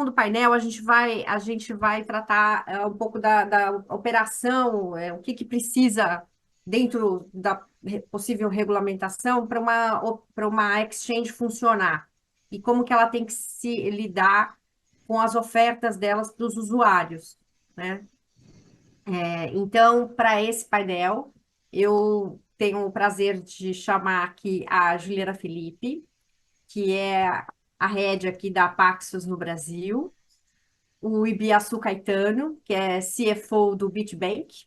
resumo do painel, a gente vai tratar um pouco da operação, o que que precisa dentro da possível regulamentação para uma exchange funcionar e como que ela tem que se lidar com as ofertas delas para os usuários, né? Então, para esse painel, eu tenho o prazer de chamar aqui a Juliana Felipe, que é a head aqui da Paxos no Brasil, o Ibiaçu Caetano, que é CFO do Bitbank,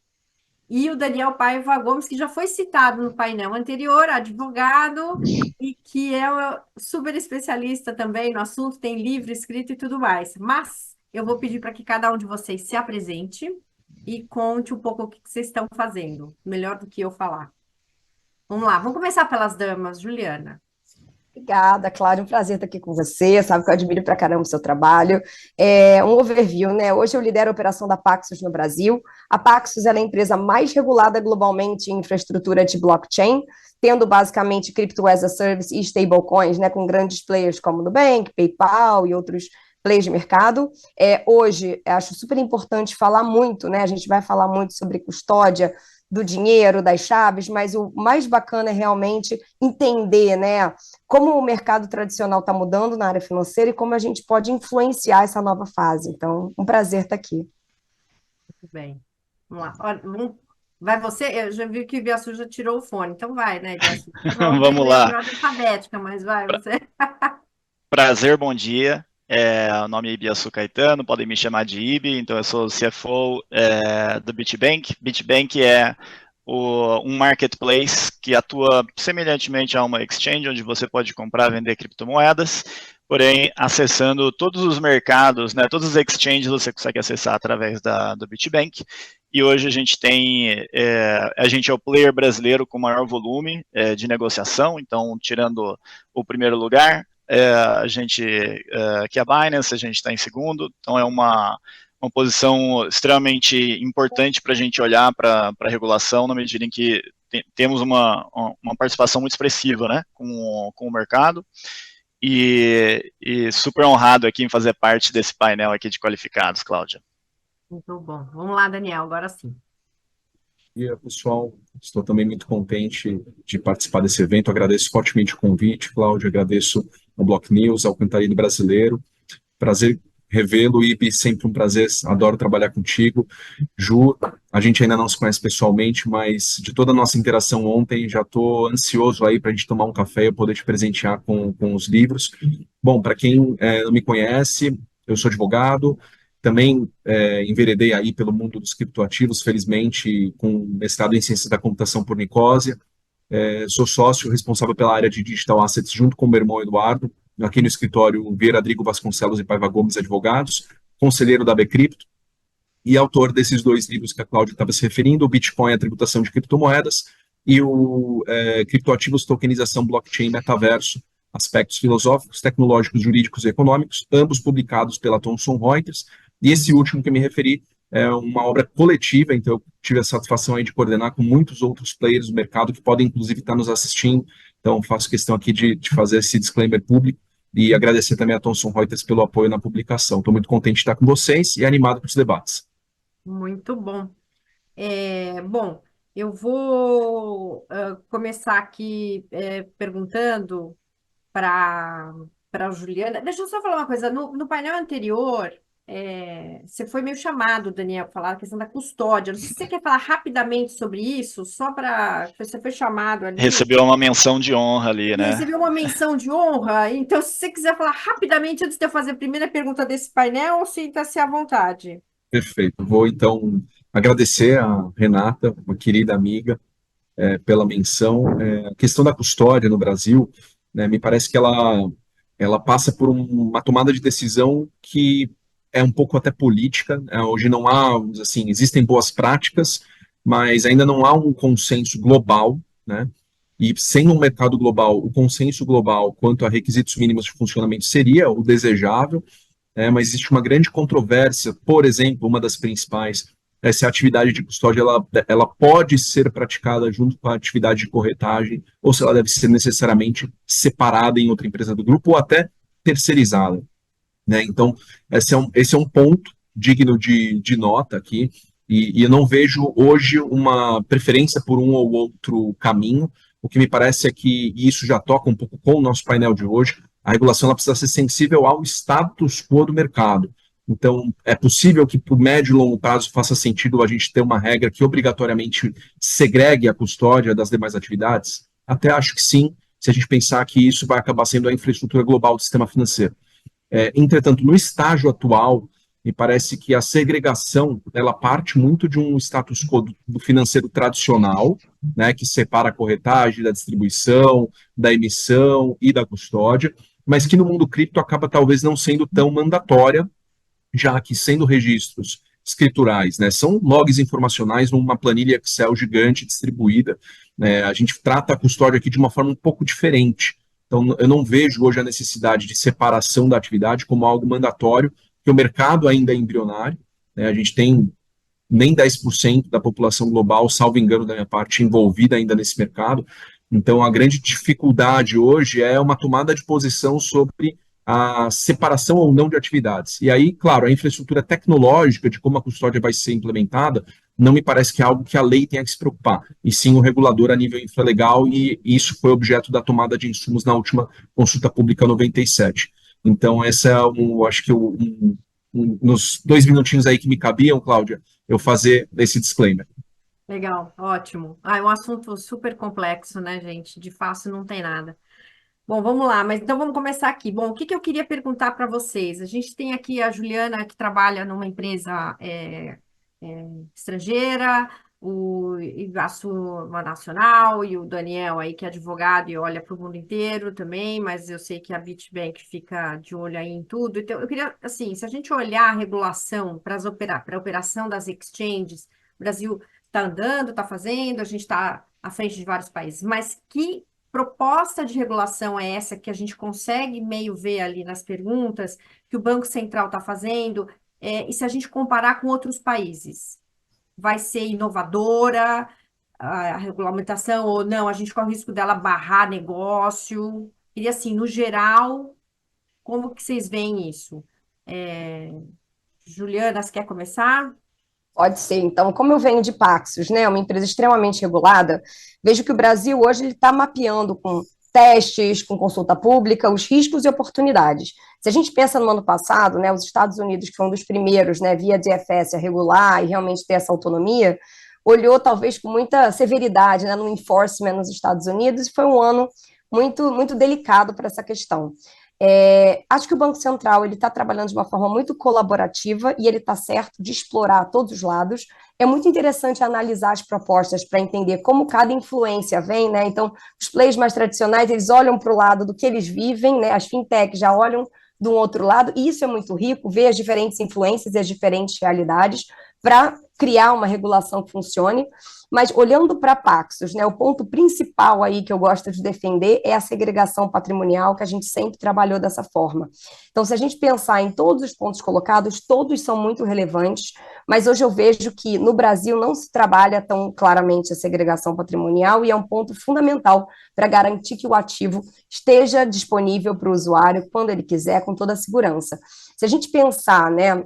e o Daniel Paiva Gomes, que já foi citado no painel anterior, advogado, e que é super especialista também no assunto, tem livro escrito e tudo mais. Mas eu vou pedir para que cada um de vocês se apresente e conte um pouco o que vocês estão fazendo, melhor do que eu falar. Vamos lá, vamos começar pelas damas, Juliana. Obrigada, Cláudia, um prazer estar aqui com você, sabe que eu admiro pra caramba o seu trabalho. Um overview, né? Hoje eu lidero a operação da Paxos no Brasil. A Paxos ela é a empresa mais regulada globalmente em infraestrutura de blockchain, tendo basicamente Crypto as a Service e stablecoins, né, com grandes players como Nubank, PayPal e outros players de mercado. Hoje, acho super importante falar muito, né? A gente vai falar muito sobre custódia do dinheiro, das chaves, mas o mais bacana é realmente entender, né, como o mercado tradicional está mudando na área financeira e como a gente pode influenciar essa nova fase. Então, um prazer estar aqui. Muito bem. Vamos lá. Olha, vai você? Eu já vi que o Ibiaçu já tirou o fone, então vai, né, Ibiaçu? Não tem Vamos lendo lá. em ordem alfabética, mas vai Pra- você. Prazer, bom dia. O nome é Ibiaçu Caetano, podem me chamar de Ibi, então eu sou o CFO do Bitbank. Bitbank é um marketplace que atua semelhantemente a uma exchange, onde você pode comprar e vender criptomoedas, porém, acessando todos os mercados, né, todos os exchanges você consegue acessar através do Bitbank. E hoje a gente a gente é o player brasileiro com maior volume de negociação, então, tirando o primeiro lugar, que é a Binance, a gente está em segundo, então é uma posição extremamente importante para a gente olhar para a regulação, na medida em que temos uma participação muito expressiva, né, com o mercado, e super honrado aqui em fazer parte desse painel aqui de qualificados, Cláudia. Muito bom. Vamos lá, Daniel, agora sim. Dia, pessoal. Estou também muito contente de participar desse evento. Agradeço fortemente o convite, Cláudio. Agradeço ao Block News, ao Cantarino Brasileiro. Prazer revê-lo, Ibi, sempre um prazer. Adoro trabalhar contigo. Ju, a gente ainda não se conhece pessoalmente, mas de toda a nossa interação ontem, já estou ansioso aí para a gente tomar um café e eu poder te presentear com os livros. Bom, para quem não me conhece, eu sou advogado, também enveredei aí pelo mundo dos criptoativos, felizmente, com mestrado em Ciências da Computação por Nicosia. Sou sócio responsável pela área de Digital Assets junto com o meu irmão Eduardo, aqui no escritório Vieira Drigo Vasconcelos e Paiva Gomes Advogados, conselheiro da Bcrypto e autor desses dois livros que a Cláudia estava se referindo, o Bitcoin, a tributação de criptomoedas, e o Criptoativos, Tokenização, Blockchain, Metaverso, aspectos filosóficos, tecnológicos, jurídicos e econômicos, ambos publicados pela Thomson Reuters, e esse último que me referi é uma obra coletiva, então eu tive a satisfação aí de coordenar com muitos outros players do mercado que podem, inclusive, estar nos assistindo, então faço questão aqui de fazer esse disclaimer público e agradecer também a Thomson Reuters pelo apoio na publicação. Estou muito contente de estar com vocês e animado para os debates. Muito bom. Bom, eu vou começar aqui perguntando para a Juliana. Deixa eu só falar uma coisa. No painel anterior, você foi meio chamado, Daniel, para falar a questão da custódia. Não sei se você quer falar rapidamente sobre isso, só para. Você foi chamado ali. Recebeu uma menção de honra ali, E né? recebeu uma menção de honra. Então, se você quiser falar rapidamente antes de eu fazer a primeira pergunta desse painel, sinta-se à vontade. Perfeito. Vou, então, agradecer a Renata, uma querida amiga, pela menção. A questão da custódia no Brasil, né, me parece que ela passa por uma tomada de decisão que é um pouco até política. Hoje não há, assim, existem boas práticas, mas ainda não há um consenso global, né? E sem um mercado global, o consenso global quanto a requisitos mínimos de funcionamento seria o desejável, mas existe uma grande controvérsia, por exemplo, uma das principais, é se a atividade de custódia ela pode ser praticada junto com a atividade de corretagem, ou se ela deve ser necessariamente separada em outra empresa do grupo, ou até terceirizada. né? Então, esse é um ponto digno de nota aqui, e eu não vejo hoje uma preferência por um ou outro caminho. O que me parece é que, e isso já toca um pouco com o nosso painel de hoje, a regulação ela precisa ser sensível ao status quo do mercado. Então, é possível que, por médio e longo prazo, faça sentido a gente ter uma regra que obrigatoriamente segregue a custódia das demais atividades? Até acho que sim, se a gente pensar que isso vai acabar sendo a infraestrutura global do sistema financeiro. Entretanto, no estágio atual, me parece que a segregação ela parte muito de um status quo do financeiro tradicional, né, que separa a corretagem da distribuição, da emissão e da custódia, mas que no mundo cripto acaba talvez não sendo tão mandatória, já que sendo registros escriturais, né, são logs informacionais numa planilha Excel gigante distribuída, né, a gente trata a custódia aqui de uma forma um pouco diferente. Então, eu não vejo hoje a necessidade de separação da atividade como algo mandatório, porque o mercado ainda é embrionário, né, a gente tem nem 10% da população global, salvo engano da minha parte, envolvida ainda nesse mercado. Então, a grande dificuldade hoje é uma tomada de posição sobre a separação ou não de atividades. E aí, claro, a infraestrutura tecnológica de como a custódia vai ser implementada não me parece que é algo que a lei tenha que se preocupar, e sim o regulador a nível infralegal, e isso foi objeto da tomada de insumos na última consulta pública 97. Então, essa é acho que nos 2 minutinhos aí que me cabiam, Cláudia, eu fazer esse disclaimer. Legal, ótimo. Ah, é um assunto super complexo, né, gente? De fácil não tem nada. Bom, vamos lá, mas então vamos começar aqui. Bom, o que que eu queria perguntar para vocês? A gente tem aqui a Juliana, que trabalha numa empresa estrangeira, o Igaçu, uma nacional, e o Daniel aí, que é advogado e olha para o mundo inteiro também, mas eu sei que a Bitbank fica de olho aí em tudo. Então, eu queria, assim, se a gente olhar a regulação para a operação das exchanges, o Brasil está andando, está fazendo, a gente está à frente de vários países, mas que proposta de regulação é essa que a gente consegue meio ver ali nas perguntas que o Banco Central está fazendo, e se a gente comparar com outros países, vai ser inovadora a regulamentação ou não? A gente corre o risco dela barrar negócio? E assim, no geral, como que vocês veem isso? É, Juliana, você quer começar? Pode ser. Então, como eu venho de Paxos, né, uma empresa extremamente regulada, vejo que o Brasil hoje ele está mapeando com testes, com consulta pública, os riscos e oportunidades. Se a gente pensa no ano passado, né, os Estados Unidos, que foi um dos primeiros, né, via DFS a regular e realmente ter essa autonomia, olhou talvez com muita severidade, né, no enforcement nos Estados Unidos, e foi um ano muito delicado para essa questão. Acho que o Banco Central ele está trabalhando de uma forma muito colaborativa e ele está certo de explorar todos os lados. É muito interessante analisar as propostas para entender como cada influência vem, né? Então, os players mais tradicionais eles olham para o lado do que eles vivem, né? As fintechs já olham de um outro lado, e isso é muito rico, ver as diferentes influências e as diferentes realidades para criar uma regulação que funcione. Mas olhando para Paxos, né, o ponto principal aí que eu gosto de defender é a segregação patrimonial, que a gente sempre trabalhou dessa forma. Então, se a gente pensar em todos os pontos colocados, todos são muito relevantes, mas hoje eu vejo que no Brasil não se trabalha tão claramente a segregação patrimonial e é um ponto fundamental para garantir que o ativo esteja disponível para o usuário quando ele quiser, com toda a segurança. Se a gente pensar, né,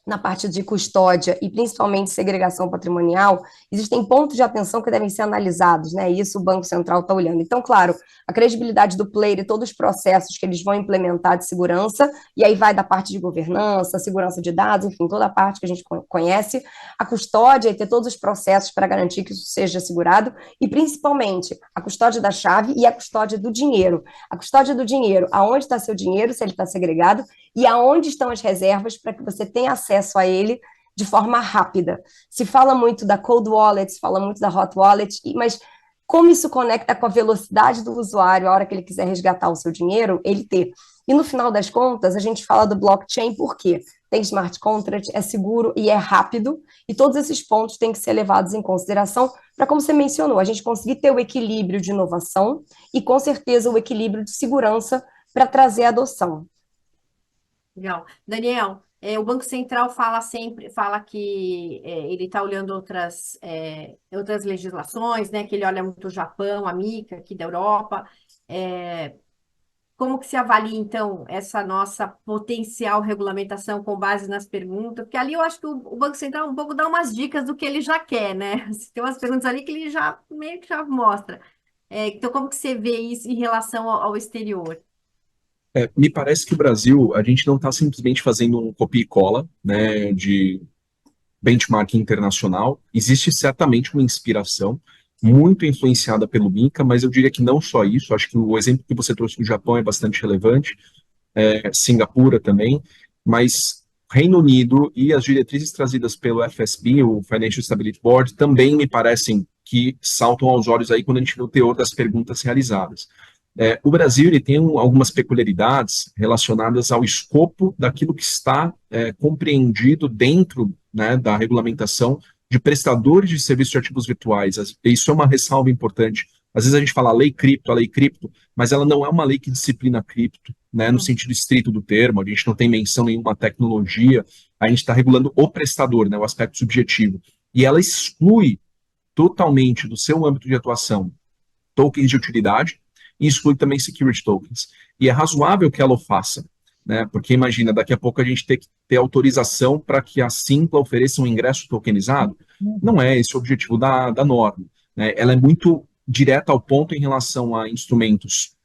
na parte de custódia e principalmente segregação patrimonial, existem pontos de atenção que devem ser analisados, né? Isso o Banco Central está olhando. Então, claro, a credibilidade do player e todos os processos que eles vão implementar de segurança, e aí vai da parte de governança, segurança de dados, enfim, toda a parte que a gente conhece, a custódia e ter todos os processos para garantir que isso seja assegurado, e principalmente a custódia da chave e a custódia do dinheiro. A custódia do dinheiro, aonde está seu dinheiro, se ele está segregado, e aonde estão as reservas para que você tenha acesso a ele de forma rápida. Se fala muito da cold wallet, se fala muito da hot wallet, mas como isso conecta com a velocidade do usuário, a hora que ele quiser resgatar o seu dinheiro, ele ter. E no final das contas, a gente fala do blockchain por quê? Tem smart contract, é seguro e é rápido, e todos esses pontos têm que ser levados em consideração para, como você mencionou, a gente conseguir ter o equilíbrio de inovação e, com certeza, o equilíbrio de segurança para trazer a adoção. Legal. Daniel, o Banco Central fala sempre, fala que ele está olhando outras legislações, né? Que ele olha muito o Japão, a MiCA aqui da Europa. como que se avalia, então, essa nossa potencial regulamentação com base nas perguntas? Porque ali eu acho que o Banco Central um pouco dá umas dicas do que ele já quer, né? Tem umas perguntas ali que ele já meio que já mostra. Então, como que você vê isso em relação ao exterior? Me parece que o Brasil, a gente não está simplesmente fazendo um copia e cola, né, de benchmarking internacional. Existe certamente uma inspiração muito influenciada pelo MiCA, mas eu diria que não só isso. Acho que o exemplo que você trouxe do Japão é bastante relevante, Singapura também, mas Reino Unido e as diretrizes trazidas pelo FSB, o Financial Stability Board, também me parecem que saltam aos olhos aí quando a gente vê o teor das perguntas realizadas. O Brasil ele tem algumas peculiaridades relacionadas ao escopo daquilo que está compreendido dentro, né, da regulamentação de prestadores de serviços de ativos virtuais. Isso é uma ressalva importante. Às vezes a gente fala a lei cripto, mas ela não é uma lei que disciplina cripto, né, no sentido estrito do termo. A gente não tem menção nenhuma tecnologia, a gente está regulando o prestador, né, o aspecto subjetivo. E ela exclui totalmente do seu âmbito de atuação tokens de utilidade e exclui também security tokens. E é razoável que ela o faça, né? Porque imagina, daqui a pouco a gente ter que ter autorização para que a Simpla ofereça um ingresso tokenizado. Não é esse o objetivo da norma, né? Ela é muito direta ao ponto em relação a instrumentos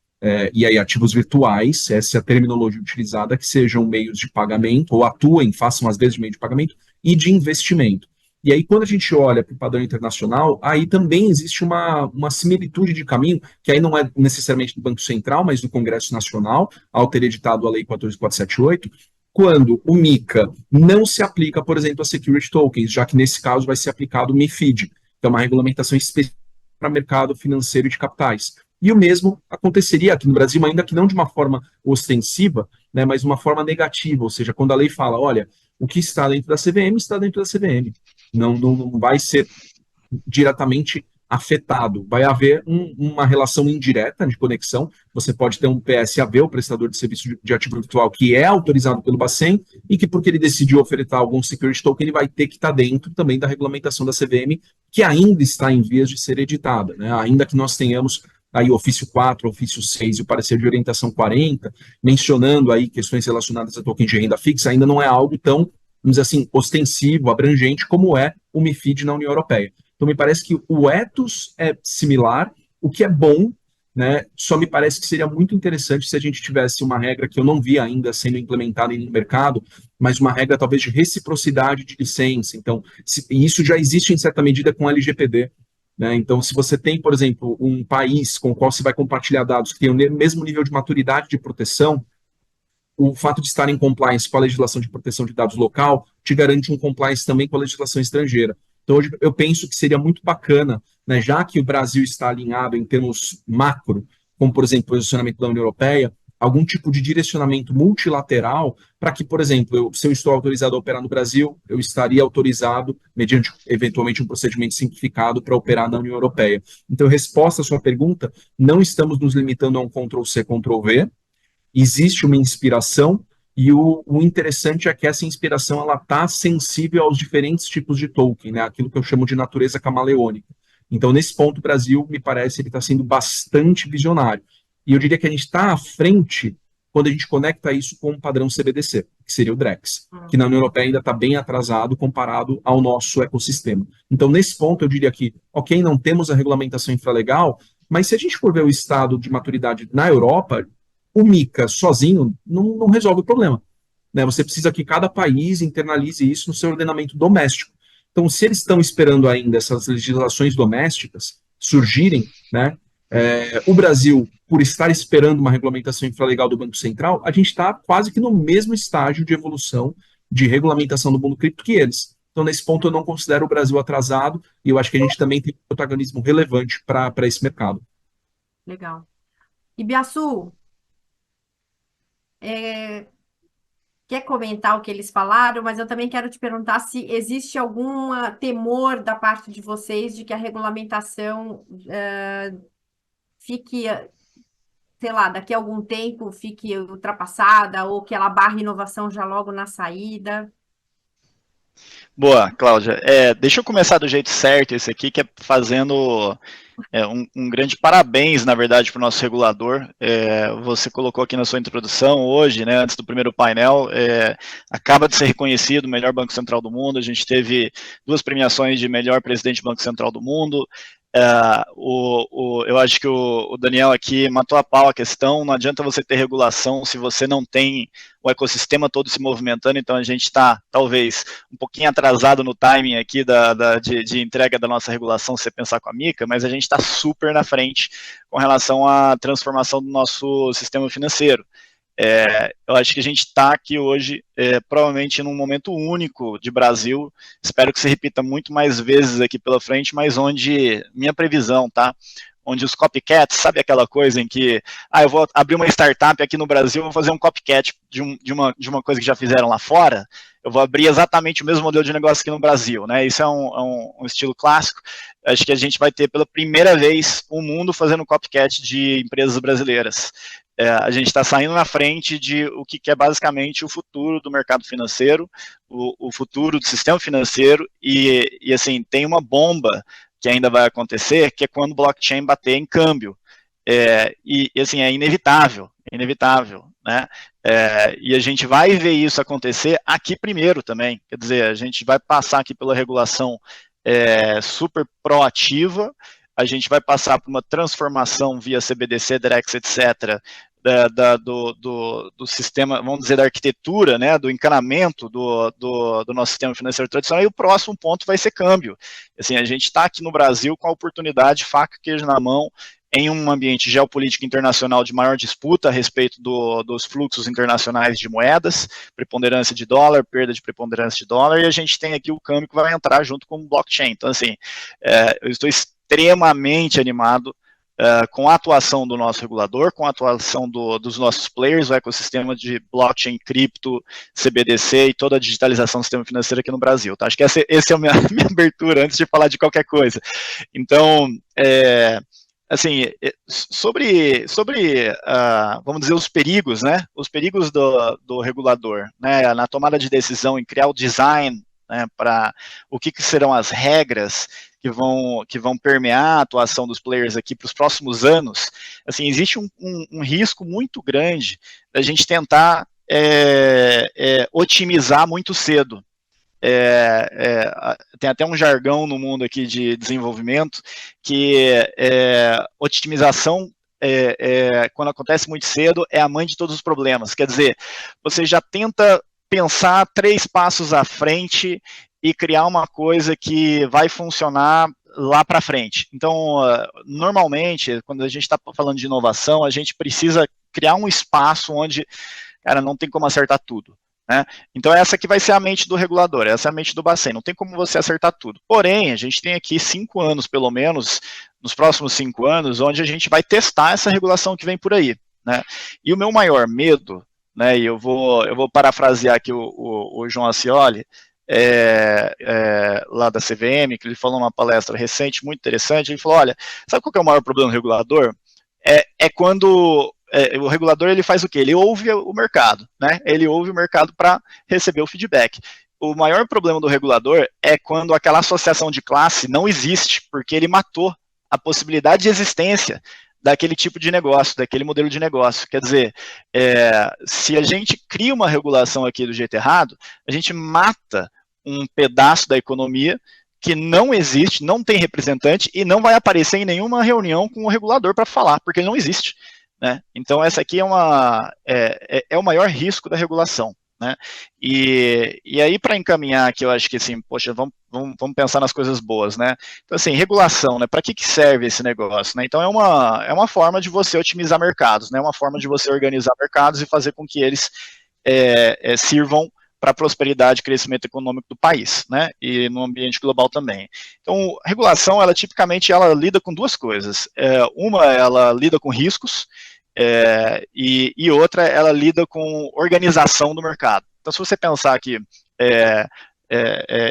e aí ativos virtuais, essa é a terminologia utilizada, que sejam meios de pagamento, ou atuem, façam às vezes de meio de pagamento, e de investimento. E aí, quando a gente olha para o padrão internacional, aí também existe uma similitude de caminho, que aí não é necessariamente do Banco Central, mas do Congresso Nacional, ao ter editado a Lei 14.478, quando o MiCA não se aplica, por exemplo, a security tokens, já que nesse caso vai ser aplicado o MiFID, que é uma regulamentação específica para mercado financeiro e de capitais. E o mesmo aconteceria aqui no Brasil, ainda que não de uma forma ostensiva, né, mas de uma forma negativa, ou seja, quando a lei fala, olha, o que está dentro da CVM está dentro da CVM. Não vai ser diretamente afetado. Vai haver uma relação indireta de conexão. Você pode ter um PSAV, o prestador de serviço de ativo virtual, que é autorizado pelo Bacen e que, porque ele decidiu ofertar algum security token, ele vai ter que estar dentro também da regulamentação da CVM, que ainda está em vias de ser editada, né? Ainda que nós tenhamos aí o ofício 4, o ofício 6 e o parecer de orientação 40, mencionando aí questões relacionadas a token de renda fixa, ainda não é algo tão, vamos dizer assim, ostensivo, abrangente, como é o MiFID na União Europeia. Então, me parece que o ethos é similar, o que é bom, né? Só me parece que seria muito interessante se a gente tivesse uma regra que eu não vi ainda sendo implementada no mercado, mas uma regra talvez de reciprocidade de licença. Então, e isso já existe em certa medida com a LGPD. Né? Então, se você tem, por exemplo, um país com o qual você vai compartilhar dados que tem o mesmo nível de maturidade de proteção, o fato de estar em compliance com a legislação de proteção de dados local te garante um compliance também com a legislação estrangeira. Então, hoje eu penso que seria muito bacana, né, já que o Brasil está alinhado em termos macro, como, por exemplo, o posicionamento da União Europeia, algum tipo de direcionamento multilateral para que, por exemplo, se eu estou autorizado a operar no Brasil, eu estaria autorizado, mediante eventualmente um procedimento simplificado, para operar na União Europeia. Então, resposta à sua pergunta, não estamos nos limitando a um Ctrl+C, Ctrl+V, existe uma inspiração e o interessante é que essa inspiração ela está sensível aos diferentes tipos de token, né? Aquilo que eu chamo de natureza camaleônica. Então, nesse ponto, o Brasil, me parece, ele está sendo bastante visionário. E eu diria que a gente está à frente quando a gente conecta isso com o padrão CBDC, que seria o DREX, que na União Europeia ainda está bem atrasado comparado ao nosso ecossistema. Então, nesse ponto, eu diria que, ok, não temos a regulamentação infralegal, mas se a gente for ver o estado de maturidade na Europa, o MiCA sozinho não resolve o problema. Né? Você precisa que cada país internalize isso no seu ordenamento doméstico. Então, se eles estão esperando ainda essas legislações domésticas surgirem, né, o Brasil, por estar esperando uma regulamentação infralegal do Banco Central, a gente está quase que no mesmo estágio de evolução de regulamentação do mundo cripto que eles. Então, nesse ponto, eu não considero o Brasil atrasado e eu acho que a gente também tem um protagonismo relevante para esse mercado. Legal. Ibiaçu, é, quer comentar o que eles falaram, mas eu também quero te perguntar se existe algum temor da parte de vocês de que a regulamentação fique, sei lá, daqui a algum tempo fique ultrapassada ou que ela barre inovação já logo na saída. Boa, Cláudia. Deixa eu começar do jeito certo esse aqui, que é fazendo um grande parabéns, na verdade, para o nosso regulador. Você colocou aqui na sua introdução hoje, né, antes do primeiro painel, acaba de ser reconhecido o melhor Banco Central do mundo. A gente teve 2 premiações de melhor presidente do Banco Central do mundo. Eu acho que o Daniel aqui matou a pau a questão. Não adianta você ter regulação se você não tem o ecossistema todo se movimentando. Então a gente está talvez um pouquinho atrasado no timing aqui de entrega da nossa regulação, se você pensar com a Mica, mas a gente está super na frente com relação à transformação do nosso sistema financeiro. Eu acho que a gente está aqui hoje, provavelmente num momento único de Brasil, espero que se repita muito mais vezes aqui pela frente, mas onde, minha previsão, tá? Onde os copycats, sabe aquela coisa em que, eu vou abrir uma startup aqui no Brasil, vou fazer um copycat de uma coisa que já fizeram lá fora, eu vou abrir exatamente o mesmo modelo de negócio aqui no Brasil, né? Isso é um estilo clássico. Acho que a gente vai ter pela primeira vez o mundo fazendo copycat de empresas brasileiras. A gente está saindo na frente de o que é basicamente o futuro do mercado financeiro, o futuro do sistema financeiro, e assim, tem uma bomba que ainda vai acontecer, que é quando o blockchain bater em câmbio. Assim, é inevitável, né? E a gente vai ver isso acontecer aqui primeiro também, quer dizer, a gente vai passar aqui pela regulação super proativa, a gente vai passar por uma transformação via CBDC, DREX, etc., do sistema, vamos dizer, da arquitetura, né, do encanamento do nosso sistema financeiro tradicional, e o próximo ponto vai ser câmbio. Assim, a gente está aqui no Brasil com a oportunidade, faca e queijo na mão, em um ambiente geopolítico internacional de maior disputa a respeito dos fluxos internacionais de moedas, preponderância de dólar, perda de preponderância de dólar, e a gente tem aqui o câmbio que vai entrar junto com o blockchain. Então, assim, eu estou extremamente animado com a atuação do nosso regulador, com a atuação dos nossos players, o ecossistema de blockchain, cripto, CBDC e toda a digitalização do sistema financeiro aqui no Brasil. Tá? Acho que essa é a minha abertura, antes de falar de qualquer coisa. Então, assim, sobre vamos dizer, os perigos, né? Os perigos do regulador, né? Na tomada de decisão, em criar o design, né, para o que serão as regras que vão permear a atuação dos players aqui para os próximos anos. Assim, existe um risco muito grande da gente tentar otimizar muito cedo. Tem até um jargão no mundo aqui de desenvolvimento que otimização, quando acontece muito cedo, é a mãe de todos os problemas. Quer dizer, você já tenta pensar 3 passos à frente e criar uma coisa que vai funcionar lá para frente. Então, normalmente, quando a gente está falando de inovação, a gente precisa criar um espaço onde, cara, não tem como acertar tudo. Né? Então, essa aqui vai ser a mente do regulador, essa é a mente do Bacen, não tem como você acertar tudo. Porém, a gente tem aqui 5 anos, pelo menos, nos próximos 5 anos, onde a gente vai testar essa regulação que vem por aí. Né? E o meu maior medo, né, e eu vou parafrasear aqui o João Ascioli, lá da CVM, que ele falou numa palestra recente, muito interessante, ele falou, olha, sabe qual que é o maior problema do regulador? Quando o regulador ele faz o quê? Ele ouve o mercado, né? Ele ouve o mercado para receber o feedback. O maior problema do regulador é quando aquela associação de classe não existe, porque ele matou a possibilidade de existência daquele tipo de negócio, daquele modelo de negócio. Quer dizer, se a gente cria uma regulação aqui do jeito errado, a gente mata um pedaço da economia que não existe, não tem representante e não vai aparecer em nenhuma reunião com o regulador para falar, porque ele não existe. Né? Então, essa aqui é o maior risco da regulação. Né? E aí, para encaminhar aqui, eu acho que assim, poxa, vamos pensar nas coisas boas, né? Então, assim, regulação, né? Para que serve esse negócio? Né? Então, é uma forma de você otimizar mercados, né? Uma forma de você organizar mercados e fazer com que eles sirvam para a prosperidade e crescimento econômico do país, né? E no ambiente global também. Então, a regulação, ela tipicamente lida com 2 coisas. Uma, ela lida com riscos, e outra, ela lida com organização do mercado. Então, se você pensar aqui,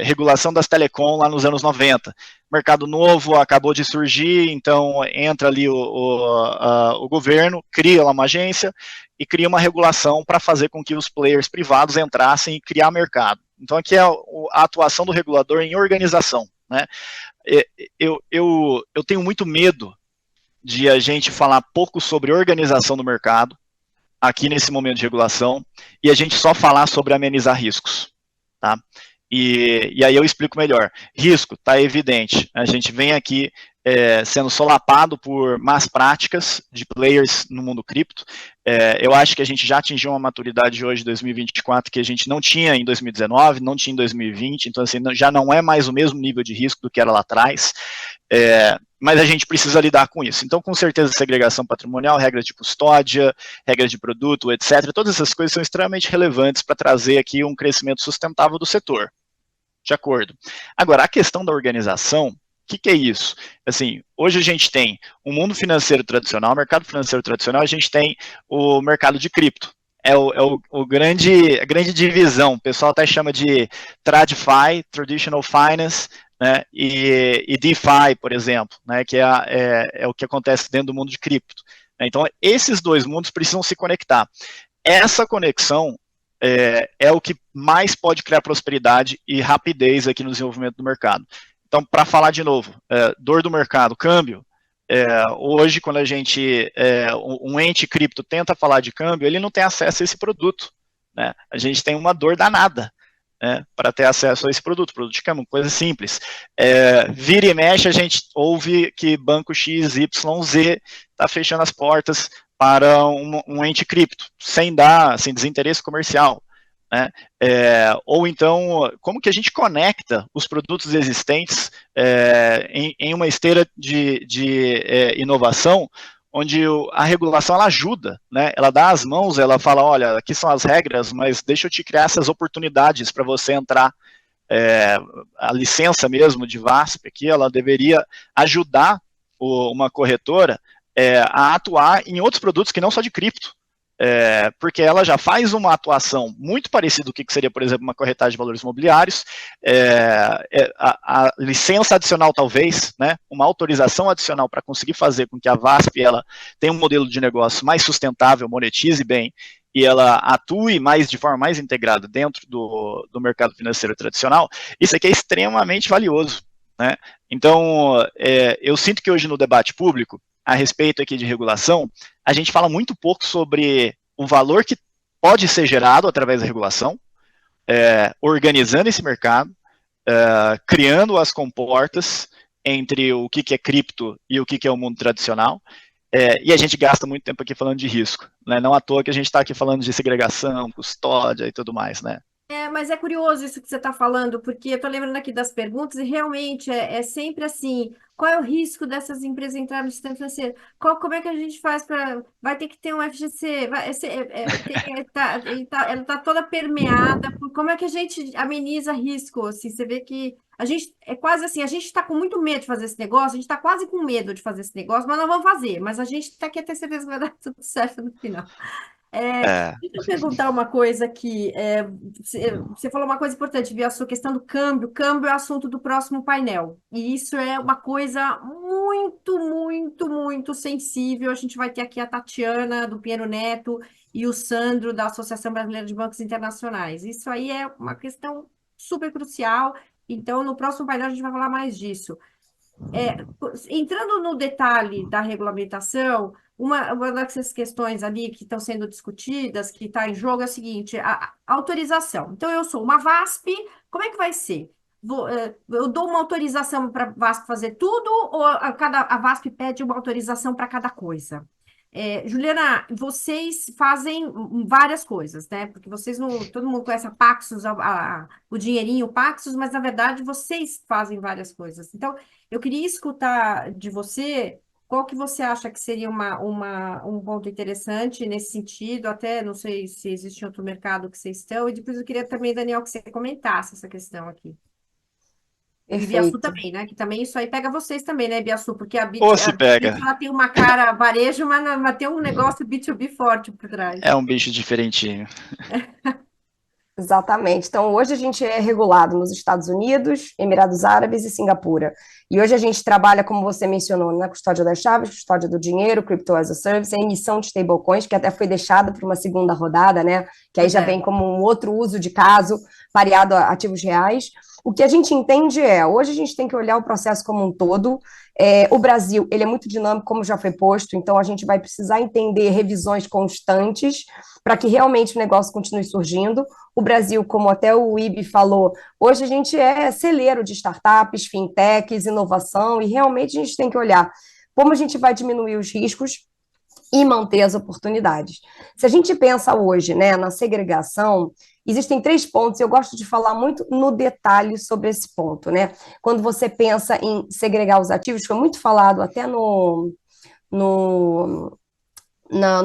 regulação das telecom lá nos anos 90, mercado novo acabou de surgir, então entra ali o governo, cria lá uma agência, e cria uma regulação para fazer com que os players privados entrassem e criar mercado. Então, aqui é a atuação do regulador em organização, né? Eu tenho muito medo de a gente falar pouco sobre organização do mercado, aqui nesse momento de regulação, e a gente só falar sobre amenizar riscos, tá? E aí eu explico melhor. Risco, está evidente. A gente vem aqui sendo solapado por más práticas de players no mundo cripto. Eu acho que a gente já atingiu uma maturidade hoje, 2024, que a gente não tinha em 2019, não tinha em 2020, então assim, já não é mais o mesmo nível de risco do que era lá atrás, mas a gente precisa lidar com isso. Então, com certeza, segregação patrimonial, regras de custódia, regras de produto, etc., todas essas coisas são extremamente relevantes para trazer aqui um crescimento sustentável do setor. De acordo. Agora, a questão da organização, o que é isso? Assim, hoje a gente tem o mundo financeiro tradicional, o mercado financeiro tradicional, a gente tem o mercado de cripto. A grande divisão, o pessoal até chama de TradFi, Traditional Finance, né, e DeFi, por exemplo, né, que é o que acontece dentro do mundo de cripto. Então, esses dois mundos precisam se conectar. Essa conexão é o que mais pode criar prosperidade e rapidez aqui no desenvolvimento do mercado. Então, para falar de novo, dor do mercado, câmbio, hoje quando um ente cripto tenta falar de câmbio, ele não tem acesso a esse produto, né? A gente tem uma dor danada, né, para ter acesso a esse produto de câmbio, coisa simples. Vira e mexe, a gente ouve que banco XYZ está fechando as portas para um ente cripto, sem desinteresse comercial, né? Ou então, como que a gente conecta os produtos existentes em uma esteira de inovação, onde a regulação ela ajuda, né? Ela dá as mãos, ela fala, olha, aqui são as regras, mas deixa eu te criar essas oportunidades para você entrar. A licença mesmo de VASP aqui, ela deveria ajudar uma corretora a atuar em outros produtos que não só de cripto, porque ela já faz uma atuação muito parecida com o que seria, por exemplo, uma corretagem de valores imobiliários, a licença adicional talvez, né, uma autorização adicional para conseguir fazer com que a VASP ela tenha um modelo de negócio mais sustentável, monetize bem, e ela atue de forma mais integrada dentro do mercado financeiro tradicional, isso aqui é extremamente valioso, né? Então, eu sinto que hoje no debate público, a respeito aqui de regulação, a gente fala muito pouco sobre o valor que pode ser gerado através da regulação, organizando esse mercado, criando as comportas entre o que é cripto e o que é o mundo tradicional, e a gente gasta muito tempo aqui falando de risco, né? Não à toa que a gente está aqui falando de segregação, custódia e tudo mais, né? Mas é curioso isso que você está falando, porque eu estou lembrando aqui das perguntas e realmente é sempre assim, qual é o risco dessas empresas entrarem no sistema financeiro? Como é que a gente faz para... Vai ter que ter um FGC, ela está toda permeada, como é que a gente ameniza risco? Assim, você vê que a gente, é quase assim, a gente está com muito medo de fazer esse negócio, a gente está quase com medo de fazer esse negócio, mas nós vamos fazer, mas a gente está aqui a ter certeza que vai dar tudo certo no final. É, Deixa eu perguntar uma coisa aqui. Você falou uma coisa importante, viu? A sua questão do câmbio. Câmbio é assunto do próximo painel. E isso é uma coisa muito, muito, muito sensível. A gente vai ter aqui a Tatiana, do Pinheiro Neto, e o Sandro, da Associação Brasileira de Bancos Internacionais. Isso aí é uma questão super crucial. Então, no próximo painel, a gente vai falar mais disso. Entrando no detalhe da regulamentação, uma dessas questões ali que estão sendo discutidas, que está em jogo, é a seguinte: a autorização. Então, eu sou uma VASP, como é que vai ser? Eu dou uma autorização para a VASP fazer tudo, ou a VASP pede uma autorização para cada coisa? Juliana, vocês fazem várias coisas, né? Porque vocês não. Todo mundo conhece a Paxos, o dinheirinho Paxos, mas na verdade vocês fazem várias coisas. Então, eu queria escutar de você qual que você acha que seria um ponto interessante nesse sentido, até não sei se existe outro mercado que vocês estão, e depois eu queria também, Daniel, que você comentasse essa questão aqui. E Biaçu Perfeito. também, né? Que também isso aí pega vocês também, né, Biaçu? Porque a ou Bit, se a Bit pega, ela tem uma cara varejo, mas tem um negócio B2B forte por trás. é um bicho diferentinho. Exatamente. Então, hoje a gente é regulado nos Estados Unidos, Emirados Árabes e Singapura. E hoje a gente trabalha, como você mencionou, na custódia das chaves, custódia do dinheiro, Crypto as a Service, a emissão de stablecoins, que até foi deixada para uma segunda rodada, né? Que aí já vem como um outro uso de caso, pareado a ativos reais. O que a gente entende hoje a gente tem que olhar o processo como um todo. O Brasil, ele é muito dinâmico, como já foi posto, então a gente vai precisar entender revisões constantes para que realmente o negócio continue surgindo. O Brasil, como até o IB falou, hoje a gente é celeiro de startups, fintechs, inovação, e realmente a gente tem que olhar como a gente vai diminuir os riscos e manter as oportunidades. Se a gente pensa hoje, né, na segregação, existem 3 pontos, e eu gosto de falar muito no detalhe sobre esse ponto, né? Quando você pensa em segregar os ativos, foi muito falado até no, no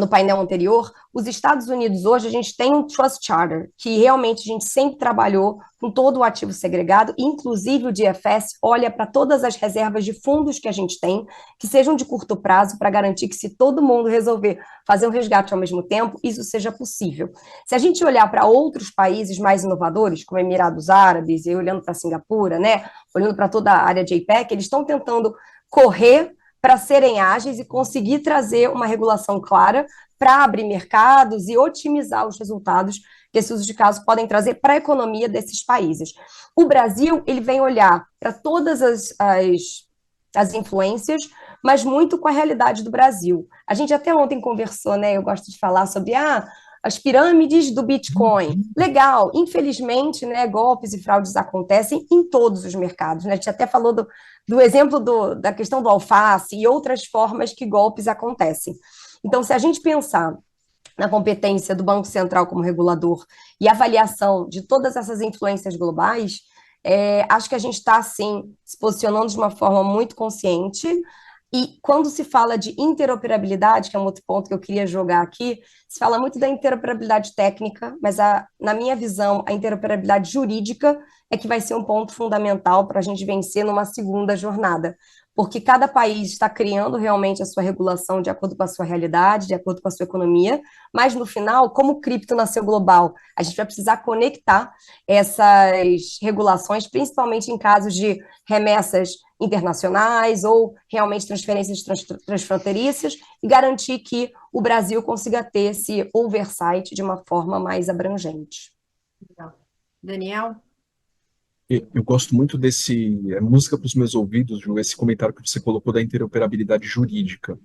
painel anterior, os Estados Unidos hoje a gente tem um Trust Charter, que realmente a gente sempre trabalhou com todo o ativo segregado, inclusive o DFS olha para todas as reservas de fundos que a gente tem, que sejam de curto prazo, para garantir que se todo mundo resolver fazer um resgate ao mesmo tempo, isso seja possível. Se a gente olhar para outros países mais inovadores, como Emirados Árabes, e olhando para Singapura, né, olhando para toda a área de APEC, eles estão tentando correr para serem ágeis e conseguir trazer uma regulação clara para abrir mercados e otimizar os resultados que esses usos de casos podem trazer para a economia desses países. O Brasil, ele vem olhar para todas as influências, mas muito com a realidade do Brasil. A gente até ontem conversou, né? Eu gosto de falar sobre as pirâmides do Bitcoin. Legal, infelizmente, né, golpes e fraudes acontecem em todos os mercados, né? A gente até falou do exemplo da questão do alface e outras formas que golpes acontecem. Então, se a gente pensar na competência do Banco Central como regulador e avaliação de todas essas influências globais, acho que a gente está, sim, se posicionando de uma forma muito consciente. E quando se fala de interoperabilidade, que é um outro ponto que eu queria jogar aqui, se fala muito da interoperabilidade técnica, mas na minha visão, a interoperabilidade jurídica é que vai ser um ponto fundamental para a gente vencer numa segunda jornada, porque cada país está criando realmente a sua regulação de acordo com a sua realidade, de acordo com a sua economia, mas no final, como o cripto nasceu global, a gente vai precisar conectar essas regulações, principalmente em casos de remessas internacionais ou realmente transferências transfronteiriças e garantir que o Brasil consiga ter esse oversight de uma forma mais abrangente. Daniel? Eu gosto muito desse música para os meus ouvidos, Ju, esse comentário que você colocou da interoperabilidade jurídica,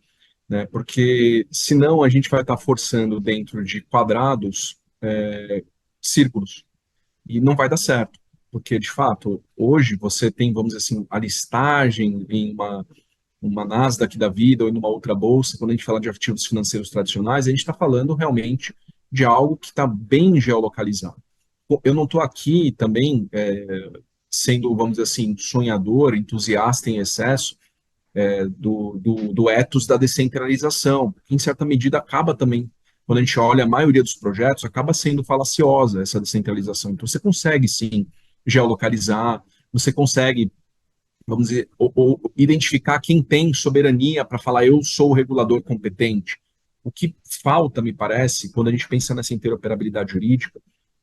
né? Porque senão a gente vai estar forçando dentro de quadrados, círculos, e não vai dar certo, porque de fato hoje você tem, vamos dizer assim, a listagem em uma Nasdaq da vida ou em uma outra bolsa. Quando a gente fala de ativos financeiros tradicionais, a gente está falando realmente de algo que está bem geolocalizado. Eu não estou aqui também sendo, vamos dizer assim, sonhador, entusiasta em excesso do ethos da descentralização, que em certa medida acaba também, quando a gente olha a maioria dos projetos, acaba sendo falaciosa essa descentralização. Então você consegue sim geolocalizar, você consegue, vamos dizer, ou identificar quem tem soberania para falar eu sou o regulador competente. O que falta, me parece, quando a gente pensa nessa interoperabilidade jurídica,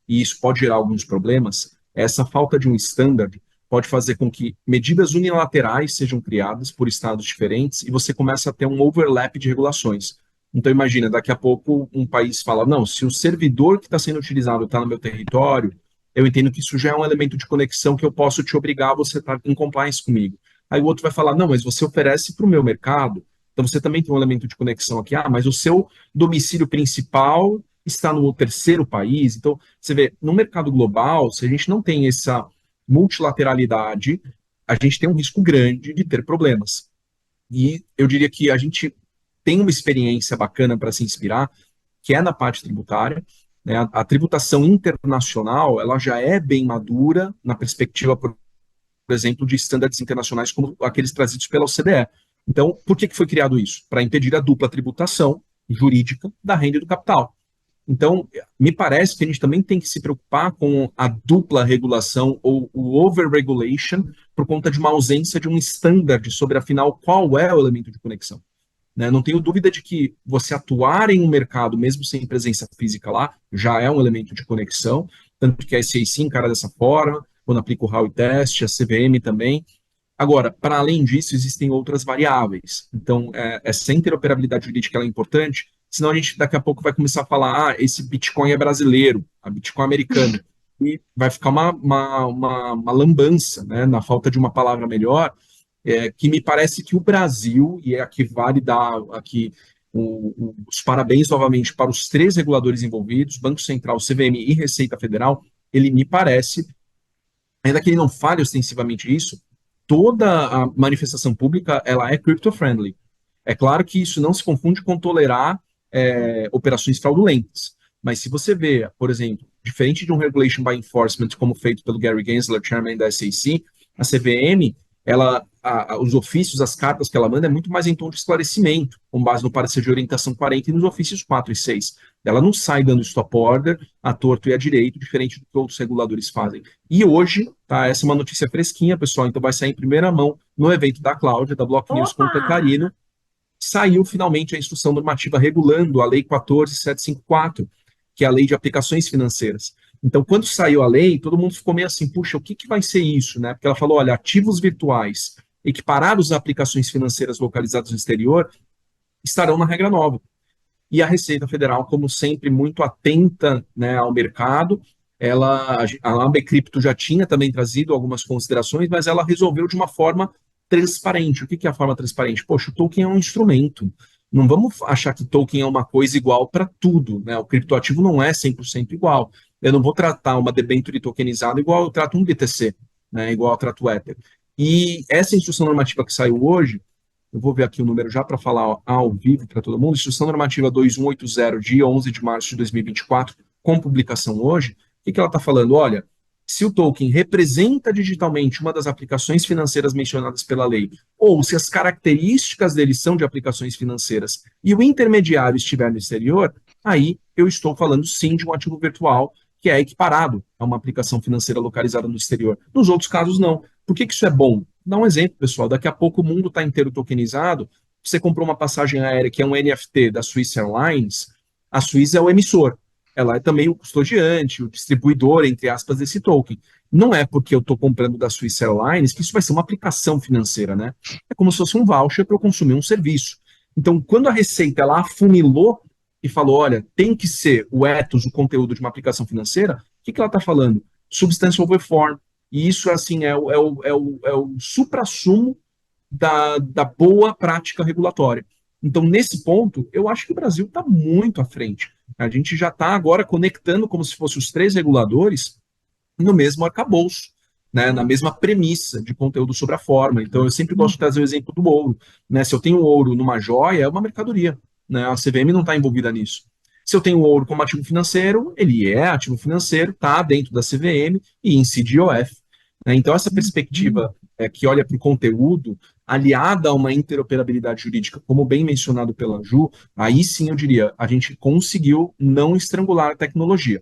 e isso pode gerar alguns problemas, essa falta de um standard pode fazer com que medidas unilaterais sejam criadas por estados diferentes e você começa a ter um overlap de regulações. Então imagina, daqui a pouco um país fala, não, se o servidor que está sendo utilizado está no meu território, eu entendo que isso já é um elemento de conexão que eu posso te obrigar a você estar em compliance comigo. Aí o outro vai falar, não, mas você oferece para o meu mercado, então você também tem um elemento de conexão aqui, mas o seu domicílio principal está no terceiro país. Então, você vê, no mercado global, se a gente não tem essa multilateralidade, a gente tem um risco grande de ter problemas. E eu diria que a gente tem uma experiência bacana para se inspirar, que é na parte tributária, né? A tributação internacional, ela já é bem madura na perspectiva, por exemplo, de estándares internacionais como aqueles trazidos pela OCDE. Então, por que foi criado isso? Para impedir a dupla tributação jurídica da renda e do capital. Então, me parece que a gente também tem que se preocupar com a dupla regulação ou o over-regulation por conta de uma ausência de um standard sobre, afinal, qual é o elemento de conexão. Né? Não tenho dúvida de que você atuar em um mercado, mesmo sem presença física lá, já é um elemento de conexão. tanto que a SEC encara dessa forma, quando aplica o Howey Test, a CVM também. Agora, para além disso, existem outras variáveis. Então, essa interoperabilidade jurídica ela é importante, senão a gente daqui a pouco vai começar a falar, esse Bitcoin é brasileiro, a Bitcoin é americana, e vai ficar uma lambança, né, na falta de uma palavra melhor, que me parece que o Brasil, e aqui vale dar aqui os parabéns novamente para os 3 reguladores envolvidos, Banco Central, CVM e Receita Federal, ele me parece, ainda que ele não fale ostensivamente isso, toda a manifestação pública ela é crypto-friendly. É claro que isso não se confunde com tolerar operações fraudulentas. Mas se você vê, por exemplo, diferente de um regulation by enforcement como feito pelo Gary Gensler, chairman da SEC, a CVM, os ofícios, as cartas que ela manda é muito mais em tom de esclarecimento, com base no parecer de orientação 40 e nos ofícios 4 e 6. Ela não sai dando stop order a torto e a direito, diferente do que outros reguladores fazem. E hoje, tá, essa é uma notícia fresquinha, pessoal, então vai sair em primeira mão no evento da Cláudia, da Block News com o Cantarino. Saiu finalmente a instrução normativa regulando a Lei 14754, que é a Lei de Aplicações Financeiras. Então, quando saiu a lei, todo mundo ficou meio assim, puxa, o que vai ser isso, né? Porque ela falou, olha, ativos virtuais equiparados a aplicações financeiras localizadas no exterior estarão na regra nova. E a Receita Federal, como sempre, muito atenta, né, ao mercado, a Ambecrypto já tinha também trazido algumas considerações, mas ela resolveu de uma forma transparente. O que é a forma transparente? Poxa, o token é um instrumento. Não vamos achar que token é uma coisa igual para tudo, né? O criptoativo não é 100% igual. Eu não vou tratar uma debênture tokenizada igual eu trato um BTC, né? Igual eu trato o Ether. E essa instrução normativa que saiu hoje, eu vou ver aqui o número já para falar ao vivo para todo mundo, instrução normativa 2180, dia 11 de março de 2024, com publicação hoje, o que ela está falando? Olha, se o token representa digitalmente uma das aplicações financeiras mencionadas pela lei, ou se as características dele são de aplicações financeiras e o intermediário estiver no exterior, aí eu estou falando sim de um ativo virtual que é equiparado a uma aplicação financeira localizada no exterior. Nos outros casos, não. Por que isso é bom? Dá um exemplo, pessoal. Daqui a pouco o mundo está inteiro tokenizado. Você comprou uma passagem aérea que é um NFT da Swiss Airlines, a Swiss é o emissor. Ela é também o custodiante, o distribuidor, entre aspas, desse token. Não é porque eu estou comprando da Swiss Airlines que isso vai ser uma aplicação financeira, né? É como se fosse um voucher para eu consumir um serviço. Então, quando a Receita ela afunilou e falou, olha, tem que ser o ethos, o conteúdo de uma aplicação financeira, o que ela está falando? Substance over form. E isso, assim, é o suprassumo da boa prática regulatória. Então, nesse ponto, eu acho que o Brasil está muito à frente. A gente já está agora conectando como se fossem os 3 reguladores no mesmo arcabouço, né, na mesma premissa de conteúdo sobre a forma. Então, eu sempre gosto de trazer o exemplo do ouro. Né? Se eu tenho ouro numa joia, é uma mercadoria. Né? A CVM não está envolvida nisso. Se eu tenho ouro como ativo financeiro, ele é ativo financeiro, está dentro da CVM e incide IOF. Né? Então, essa perspectiva que olha para o conteúdo, aliada a uma interoperabilidade jurídica, como bem mencionado pela Ju, aí sim eu diria, a gente conseguiu não estrangular a tecnologia.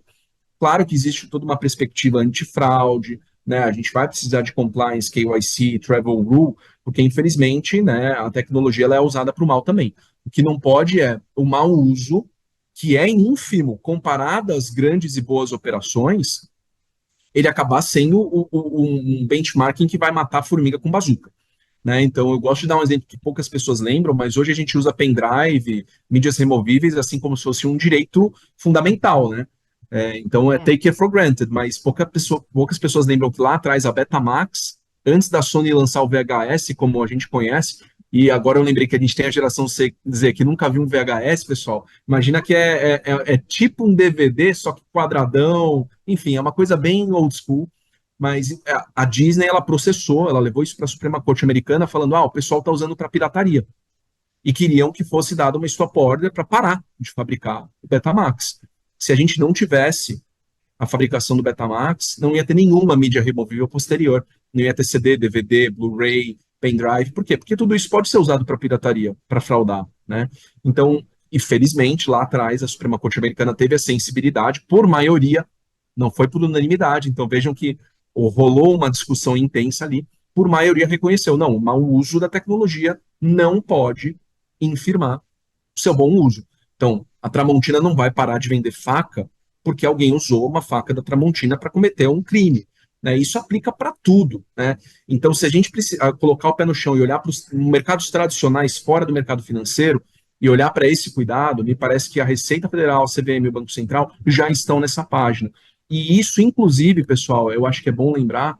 Claro que existe toda uma perspectiva antifraude, né? A gente vai precisar de compliance, KYC, travel rule, porque infelizmente, né, a tecnologia ela é usada para o mal também. O que não pode é o mau uso, que é ínfimo comparado às grandes e boas operações, ele acabar sendo um benchmarking que vai matar a formiga com bazuca. Né? Então, eu gosto de dar um exemplo que poucas pessoas lembram, mas hoje a gente usa pendrive, mídias removíveis, assim como se fosse um direito fundamental, né? Então, take it for granted, mas poucas pessoas lembram que lá atrás a Betamax, antes da Sony lançar o VHS, como a gente conhece, e agora eu lembrei que a gente tem a geração Z que nunca viu um VHS, pessoal, imagina que é tipo um DVD, só que quadradão, enfim, é uma coisa bem old school, mas a Disney, ela processou, ela levou isso para a Suprema Corte Americana, falando, o pessoal está usando para pirataria. E queriam que fosse dada uma stop order para parar de fabricar o Betamax. Se a gente não tivesse a fabricação do Betamax, não ia ter nenhuma mídia removível posterior. Não ia ter CD, DVD, Blu-ray, pendrive. Por quê? Porque tudo isso pode ser usado para pirataria, para fraudar. Né? Então, infelizmente, lá atrás, a Suprema Corte Americana teve a sensibilidade, por maioria, não foi por unanimidade. Então, vejam que rolou uma discussão intensa ali, por maioria reconheceu, não, o mau uso da tecnologia não pode infirmar o seu bom uso. Então, a Tramontina não vai parar de vender faca porque alguém usou uma faca da Tramontina para cometer um crime. Né? Isso aplica para tudo. Né? Então, se a gente precisa colocar o pé no chão e olhar para os mercados tradicionais fora do mercado financeiro e olhar para esse cuidado, me parece que a Receita Federal, a CVM e o Banco Central já estão nessa página. E isso, inclusive, pessoal, eu acho que é bom lembrar,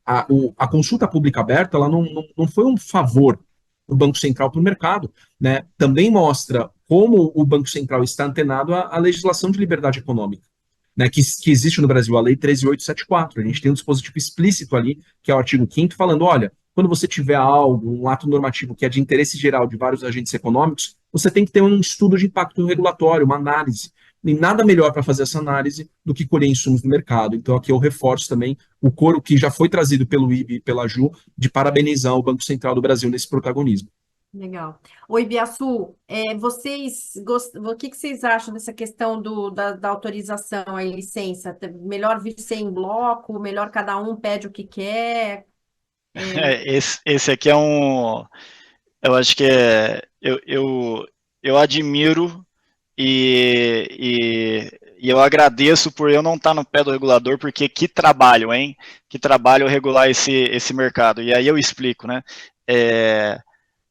a consulta pública aberta, ela não foi um favor do Banco Central para o mercado, né? Também mostra como o Banco Central está antenado à legislação de liberdade econômica, né, que existe no Brasil, a Lei 13.874. A gente tem um dispositivo explícito ali, que é o artigo 5º, falando, olha, quando você tiver algo, um ato normativo que é de interesse geral de vários agentes econômicos, você tem que ter um estudo de impacto regulatório, uma análise. E nada melhor para fazer essa análise do que colher insumos no mercado. Então, aqui eu reforço também o coro que já foi trazido pelo IBE e pela Ju, de parabenizar o Banco Central do Brasil nesse protagonismo. Legal. Oi, Biaçu, o que vocês acham dessa questão da autorização e licença? Melhor vir ser em bloco, melhor cada um pede o que quer? Esse aqui é um... Eu acho que eu admiro e eu agradeço por eu não estar no pé do regulador, porque que trabalho, hein? Que trabalho regular esse mercado. E aí eu explico, né?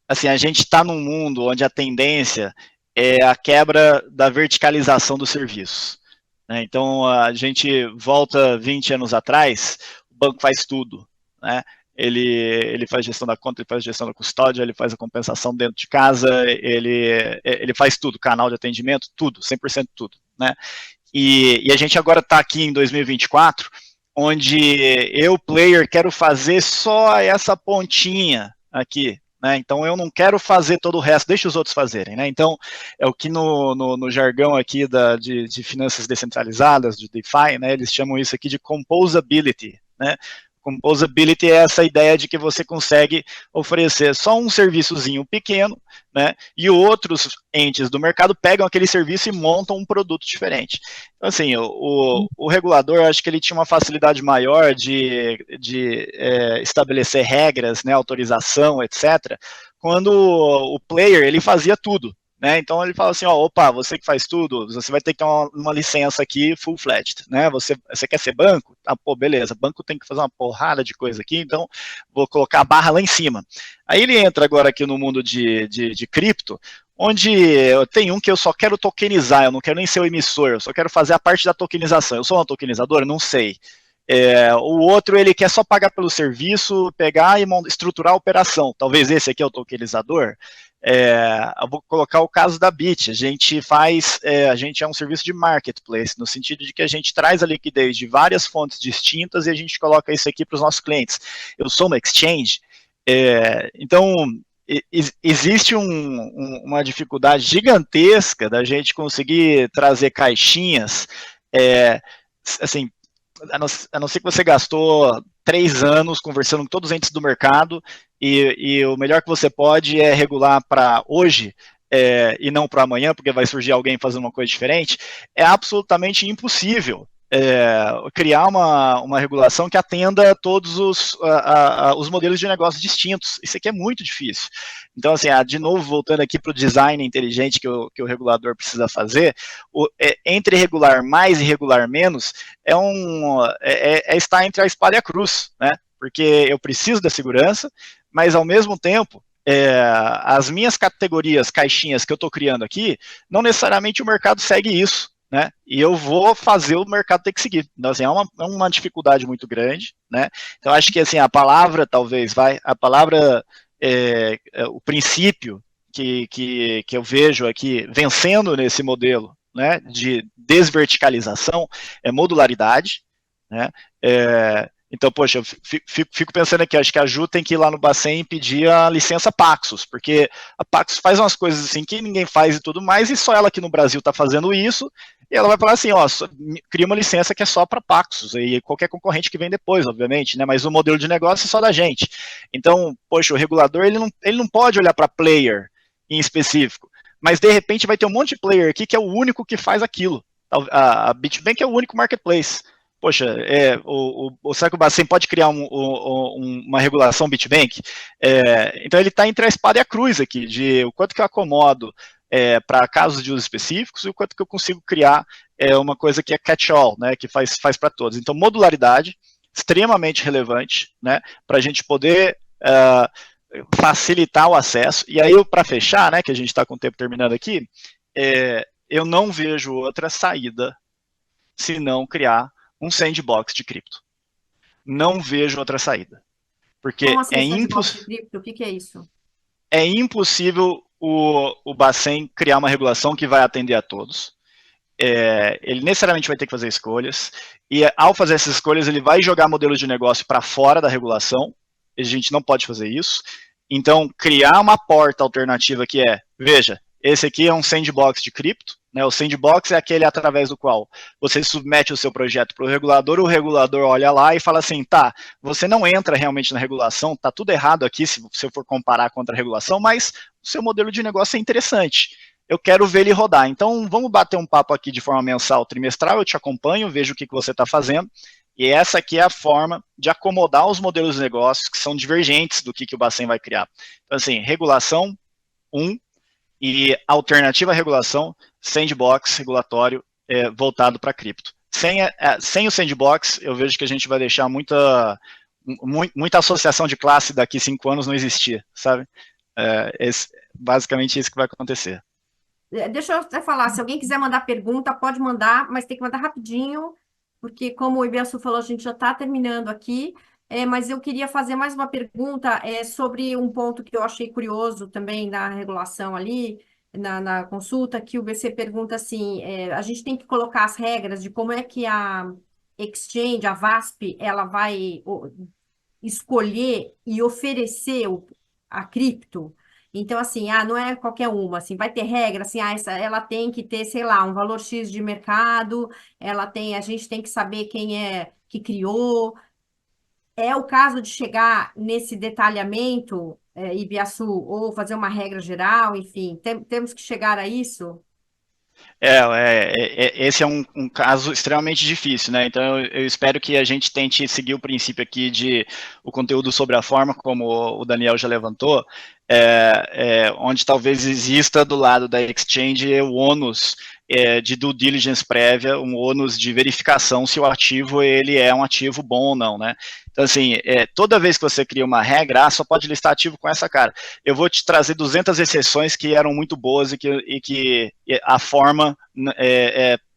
Assim, a gente está num mundo onde a tendência é a quebra da verticalização dos serviços. Né? Então, a gente volta 20 anos atrás, o banco faz tudo. Né? Ele faz gestão da conta, ele faz gestão da custódia, ele faz a compensação dentro de casa, ele faz tudo, canal de atendimento, tudo, 100% tudo. Né? E a gente agora está aqui em 2024, onde eu, player, quero fazer só essa pontinha aqui. Né? Então, eu não quero fazer todo o resto, deixa os outros fazerem. Né? Então, é o que no jargão aqui de finanças descentralizadas, de DeFi, né, eles chamam isso aqui de composability. Né? Composability é essa ideia de que você consegue oferecer só um serviçozinho pequeno, né, e outros entes do mercado pegam aquele serviço e montam um produto diferente. Então, assim, o regulador, acho que ele tinha uma facilidade maior de estabelecer regras, né, autorização, etc., quando o player, ele fazia tudo. Né? Então ele fala assim, ó, opa, você que faz tudo, você vai ter que ter uma licença aqui full-fledged, né? Você quer ser banco? Ah, pô, beleza, banco tem que fazer uma porrada de coisa aqui, então vou colocar a barra lá em cima. Aí ele entra agora aqui no mundo de cripto, onde tem um que eu só quero tokenizar, eu não quero nem ser o emissor, eu só quero fazer a parte da tokenização. Eu sou um tokenizador? Não sei. O outro, ele quer só pagar pelo serviço, pegar e estruturar a operação. Talvez esse aqui é o tokenizador. Eu vou colocar o caso da Bit. A gente é um serviço de marketplace, no sentido de que a gente traz a liquidez de várias fontes distintas e a gente coloca isso aqui para os nossos clientes. Eu sou uma exchange, então existe uma dificuldade gigantesca da gente conseguir trazer caixinhas, assim, a não ser que você gastou 3 anos conversando com todos os entes do mercado e o melhor que você pode é regular para hoje e não para amanhã, porque vai surgir alguém fazendo uma coisa diferente, é absolutamente impossível criar uma regulação que atenda todos os modelos de negócio distintos. Isso aqui é muito difícil. Então, assim, de novo, voltando aqui para o design inteligente que o regulador precisa fazer, entre regular mais e regular menos, estar entre a espada e a cruz, né? Porque eu preciso da segurança, mas ao mesmo tempo, as minhas categorias, caixinhas que eu estou criando aqui, não necessariamente o mercado segue isso. Né? E eu vou fazer o mercado ter que seguir. Então, assim, é uma dificuldade muito grande, né? Então, acho que assim, a palavra, o princípio que eu vejo aqui vencendo nesse modelo, né, de desverticalização é modularidade, né? Então, poxa, eu fico pensando aqui, acho que a Ju tem que ir lá no Bacen e pedir a licença Paxos, porque a Paxos faz umas coisas assim que ninguém faz e tudo mais, e só ela aqui no Brasil está fazendo isso, e ela vai falar assim, ó, cria uma licença que é só para Paxos, e qualquer concorrente que vem depois, obviamente, né, mas o modelo de negócio é só da gente. Então, poxa, o regulador, ele não pode olhar para player em específico, mas de repente vai ter um monte de player aqui que é o único que faz aquilo. A BitBank é o único marketplace. Poxa, será que o Bacen pode criar uma regulação BitBank? Então ele está entre a espada e a cruz aqui, de o quanto que eu acomodo para casos de uso específicos, e o quanto que eu consigo criar uma coisa que é catch-all, né, que faz para todos. Então, modularidade, extremamente relevante, né, para a gente poder facilitar o acesso. E aí, para fechar, né, que a gente está com o tempo terminando aqui, eu não vejo outra saída se não criar um sandbox de cripto. Não vejo outra saída. Porque Como assim, sandbox de cripto? O que é isso? É impossível o Bacen criar uma regulação que vai atender a todos. Ele necessariamente vai ter que fazer escolhas, e ao fazer essas escolhas, ele vai jogar modelos de negócio para fora da regulação. A gente não pode fazer isso. Então, criar uma porta alternativa que veja, esse aqui é um sandbox de cripto, né? O sandbox é aquele através do qual você submete o seu projeto para o regulador olha lá e fala assim, tá, você não entra realmente na regulação, tá tudo errado aqui se eu for comparar contra a regulação, mas o seu modelo de negócio é interessante. Eu quero ver ele rodar. Então, vamos bater um papo aqui de forma mensal, trimestral, eu te acompanho, vejo o que você está fazendo, e essa aqui é a forma de acomodar os modelos de negócios que são divergentes do que o Bacen vai criar. Então, assim, regulação, e alternativa à regulação, sandbox regulatório voltado para cripto. Sem o sandbox, eu vejo que a gente vai deixar muita associação de classe daqui 5 anos não existir, sabe? Basicamente isso que vai acontecer. Deixa eu até falar, se alguém quiser mandar pergunta, pode mandar, mas tem que mandar rapidinho, porque como o Ibiaçu falou, a gente já está terminando aqui, mas eu queria fazer mais uma pergunta sobre um ponto que eu achei curioso também na regulação ali, na consulta, que o BC pergunta assim, a gente tem que colocar as regras de como é que a exchange, a VASP, ela vai escolher e oferecer a cripto. Então, assim, não é qualquer uma, assim, vai ter regra, assim, ela tem que ter, sei lá, um valor X de mercado, a gente tem que saber quem é que criou. É o caso de chegar nesse detalhamento, Ibiaçu, ou fazer uma regra geral, enfim, temos que chegar a isso? Esse é um caso extremamente difícil, né? Então eu espero que a gente tente seguir o princípio aqui de o conteúdo sobre a forma, como o Daniel já levantou, onde talvez exista do lado da exchange o ônus de due diligence prévia, um ônus de verificação se o ativo ele é um ativo bom ou não, né? Então, assim, toda vez que você cria uma regra, só pode listar ativo com essa cara. Eu vou te trazer 200 exceções que eram muito boas e que a forma